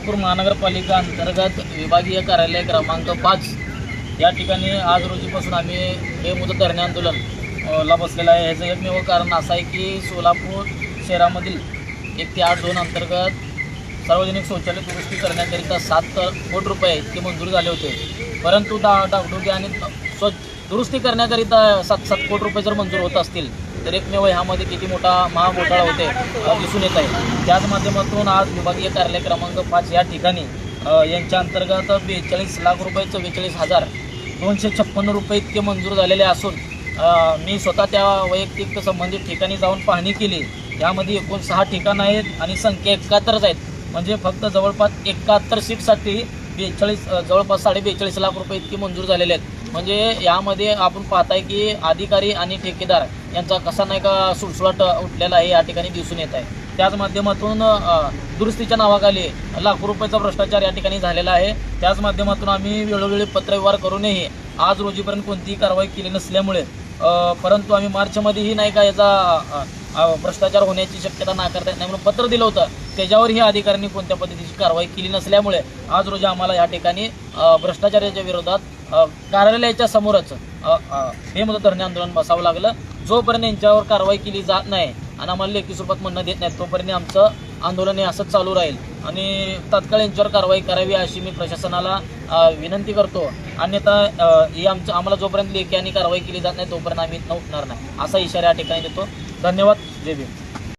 सोलापूर महानगरपालिका अंतर्गत विभागीय कार्यालय क्रमांक 5 या ठिकाणी आज रोजीपासून आम्ही हे मुदत धरणे आंदोलन ला बसलेलं आहे। ह्याचं एकमेव कारण असं आहे की सोलापूर शहरामधील 1 ते 8 2 अंतर्गत सार्वजनिक शौचालय दुरुस्ती करण्याकरिता 7 कोटी रुपये इतके मंजूर झाले होते, परंतु डागडुगी आणि दुरुस्ती करण्याकरिता 7 कोटी रुपये जर मंजूर होत असतील तर एकमेव ह्यामध्ये किती मोठा महाघोटाळा होते दिसून येत आहे। त्याच माध्यमातून आज विभागीय कार्यालय क्रमांक 5 या ठिकाणी यांच्या अंतर्गत 42 लाख रुपये 44,256 रुपये इतके मंजूर झालेले असून मी स्वतः त्या वैयक्तिक संबंधित ठिकाणी जाऊन पाहणी केली। यामध्ये एकूण 6 ठिकाणं आहेत आणि संख्या 71 आहेत, म्हणजे फक्त जवळपास 71 सीटसाठी जवळपास 42.5 लाख रुपये इतके मंजूर झालेले आहेत। म्हणजे यामध्ये आपण पाहताय की अधिकारी आणि ठेकेदार यांचा कसा नाही का सुळसुळाट उठलेला आहे या ठिकाणी दिसून येत आहे। त्याच माध्यमातून दुरुस्तीच्या नावाखाली लाखो रुपयाचा भ्रष्टाचार या ठिकाणी झालेला आहे। त्याच माध्यमातून आम्ही वेळोवेळी पत्रव्यवहार करूनही आज रोजीपर्यंत कोणतीही कारवाई केली नसल्यामुळे परंतु आम्ही मार्चमध्येही नाही का याचा भ्रष्टाचार होण्याची शक्यता नाकारता येत नाही म्हणून पत्र दिलं होतं, त्याच्यावरही अधिकाऱ्यांनी कोणत्या पद्धतीची कारवाई केली नसल्यामुळे आज रोजी आम्हाला या ठिकाणी भ्रष्टाचाराच्या विरोधात कार्यालयाच्या समोरच हे मुदत धरणे आंदोलन बसावं लागलं। जोपर्यंत यांच्यावर कारवाई केली जात नाही आणि आम्हाला लेखी स्वरूपात म्हणणं देत नाही तोपर्यंत आमचं आंदोलन हे असंच चालू राहील आणि तात्काळ यांच्यावर कारवाई करावी अशी मी प्रशासनाला विनंती करतो। अन्यथा ही आम्हाला जोपर्यंत लेखी आणि कारवाई केली जात नाही तोपर्यंत आम्ही उठणार नाही असा इशारा या ठिकाणी देतो। धन्यवाद। जय भीम।